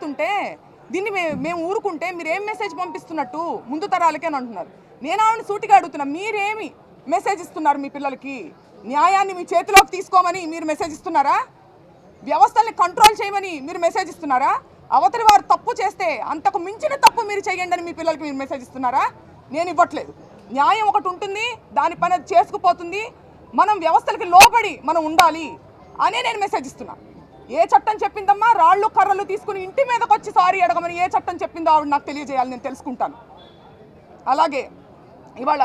జరుగుతుంటే దీన్ని మేము ఊరుకుంటే మీరేం మెసేజ్ పంపిస్తున్నట్టు ముందు తరాలకే అని అంటున్నారు. నేను ఆవిడని సూటిగా అడుగుతున్నా, మీరేమి మెసేజ్ ఇస్తున్నారు మీ పిల్లలకి? న్యాయాన్ని మీ చేతిలోకి తీసుకోమని మీరు మెసేజ్ ఇస్తున్నారా? వ్యవస్థల్ని కంట్రోల్ చేయమని మీరు మెసేజ్ ఇస్తున్నారా? అవతలి వారు తప్పు చేస్తే అంతకు మించిన తప్పు మీరు చేయండి అని మీ పిల్లలకి మీరు మెసేజ్ ఇస్తున్నారా? నేను ఇవ్వట్లేదు. న్యాయం ఒకటి ఉంటుంది, దాని పని అది చేసుకుపోతుంది. మనం వ్యవస్థలకి లోబడి మనం ఉండాలి అనే నేను మెసేజ్ ఇస్తున్నా. ఏ చట్టం చెప్పిందమ్మా రాళ్ళు కర్రలు తీసుకుని ఇంటి మీదకి వచ్చి సారీ అడగమని ఏ చట్టం చెప్పిందో ఆవిడ నాకు తెలియజేయాలి, నేను తెలుసుకుంటాను. అలాగే ఇవాళ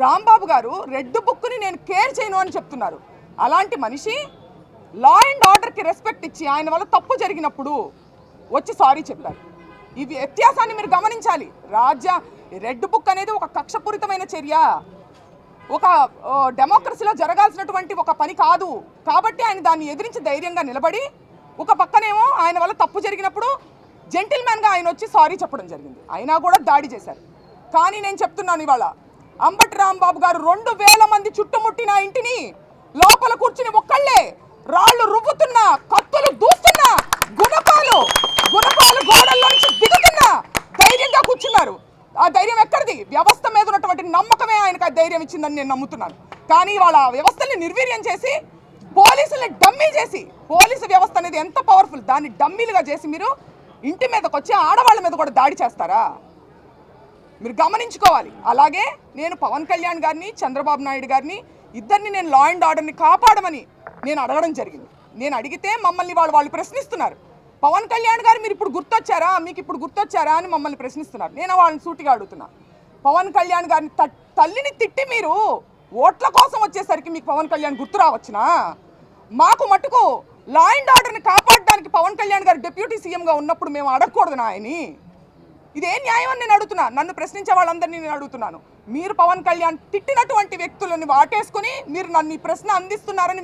రాంబాబు గారు రెడ్ బుక్ని నేను కేర్ చేయను అని చెప్తున్నారు. అలాంటి మనిషి లా అండ్ ఆర్డర్కి రెస్పెక్ట్ ఇచ్చి ఆయన వల్ల తప్పు జరిగినప్పుడు వచ్చి సారీ చెప్పారు. ఈ వ్యత్యాసాన్ని మీరు గమనించాలి. రెడ్ బుక్ అనేది ఒక కక్షపూరితమైన చర్య, ఒక డెమోక్రసీలో జరగాల్సినటువంటి ఒక పని కాదు. కాబట్టి ఆయన దాన్ని ఎదిరించి ధైర్యంగా నిలబడి, ఒక పక్కనేమో ఆయన వల్ల తప్పు జరిగినప్పుడు జెంటిల్మెన్గా ఆయన వచ్చి సారీ చెప్పడం జరిగింది. అయినా కూడా దాడి చేశారు. కానీ నేను చెప్తున్నాను, ఇవాళ అంబటి రాంబాబు గారు 2000 మంది చుట్టుముట్టిన ఇంటిని లోపల కూర్చుని ఒక్కళ్ళే రాళ్ళు రువ్వుతున్నా, కత్తులు దూస్తున్నా, గుణపాలు గోడల్లోంచి దిగుతున్నా ధైర్యంగా కూర్చున్నారు. ఆ ధైర్యం ఎక్కడిది? వ్యవస్థ మీద ఉన్నటువంటి నమ్మకమే ఆయనకు ఆ ధైర్యం ఇచ్చిందని నేను నమ్ముతున్నాను. కానీ వాళ్ళ వ్యవస్థల్ని నిర్వీర్యం చేసి, పోలీసుల్ని డమ్మీ చేసి, పోలీసు వ్యవస్థ అనేది ఎంత పవర్ఫుల్, దాన్ని డమ్మీలుగా చేసి మీరు ఇంటి మీదకి వచ్చి ఆడవాళ్ళ మీద కూడా దాడి చేస్తారా? మీరు గమనించుకోవాలి. అలాగే నేను పవన్ కళ్యాణ్ గారిని, చంద్రబాబు నాయుడు గారిని ఇద్దరిని నేను లా అండ్ ఆర్డర్ని కాపాడమని నేను అడగడం జరిగింది. నేను అడిగితే మమ్మల్ని వాళ్ళు ప్రశ్నిస్తున్నారు. పవన్ కళ్యాణ్ గారు మీరు ఇప్పుడు గుర్తొచ్చారా, మీకు ఇప్పుడు గుర్తొచ్చారా అని మమ్మల్ని ప్రశ్నిస్తున్నారు. నేను వాళ్ళని సూటిగా అడుగుతున్నా, పవన్ కళ్యాణ్ గారిని తల్లిని తిట్టి మీరు ఓట్ల కోసం వచ్చేసరికి మీకు పవన్ కళ్యాణ్ గుర్తు రావచ్చునా? మాకు మటుకు లా అండ్ ఆర్డర్ని కాపాడడానికి పవన్ కళ్యాణ్ గారు డిప్యూటీ సీఎంగా ఉన్నప్పుడు మేము అడగకూడదునా ఆయన్ని? ఇదేం న్యాయం అని నేను అడుగుతున్నా. నన్ను ప్రశ్నించే వాళ్ళందరినీ నేను అడుగుతున్నాను. మీరు పవన్ కళ్యాణ్ తిట్టినటువంటి వ్యక్తులను వాటేసుకుని మీరు నన్ను ఈ ప్రశ్న అందిస్తున్నారని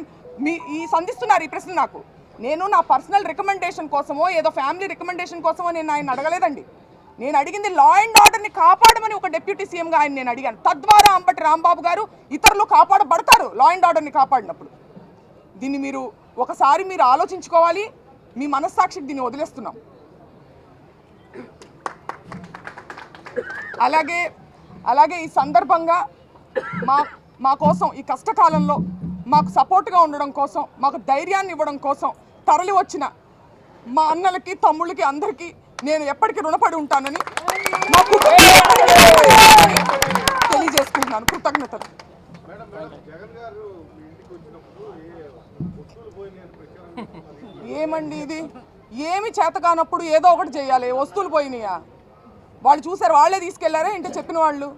సంధిస్తున్నారు ఈ ప్రశ్న నాకు. నేను నా పర్సనల్ రికమెండేషన్ కోసమో ఏదో ఫ్యామిలీ రికమెండేషన్ కోసమో నేను ఆయన అడగలేదండి. నేను అడిగింది లా అండ్ ఆర్డర్ని కాపాడమని ఒక డిప్యూటీ సీఎంగా ఆయన నేను అడిగాను. తద్వారా అంబటి రాంబాబు గారు ఇతరులు కాపాడబడతారు లా అండ్ ఆర్డర్ని కాపాడినప్పుడు. దీన్ని మీరు ఒకసారి మీరు ఆలోచించుకోవాలి. మీ మనస్సాక్షికి దీన్ని వదిలేస్తున్నాం. అలాగే ఈ సందర్భంగా మా కోసం ఈ కష్టకాలంలో మాకు సపోర్ట్గా ఉండడం కోసం, మాకు ధైర్యాన్ని ఇవ్వడం కోసం తరలి వచ్చిన మా అన్నలకి, తమ్ముళ్ళకి, అందరికీ నేను ఎప్పటికీ రుణపడి ఉంటానని మా తెలియజేసుకుంటున్నాను. కృతజ్ఞతలు. ఏమండి ఇది? ఏమి చేతకానప్పుడు ఏదో ఒకటి చేయాలి. వస్తువులు పోయినాయా? వాళ్ళు చూసారు, వాళ్ళే తీసుకెళ్లారా ఏంటో చెప్పిన వాళ్ళు?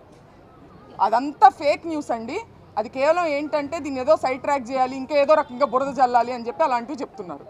అదంతా ఫేక్ న్యూస్ అండి. అది కేవలం ఏంటంటే దీన్ని ఏదో సైడ్ ట్రాక్ చేయాలి, ఇంకా ఏదో రకంగా బురద జల్లాలి అని చెప్పి అలాంటివి చెప్తున్నారు.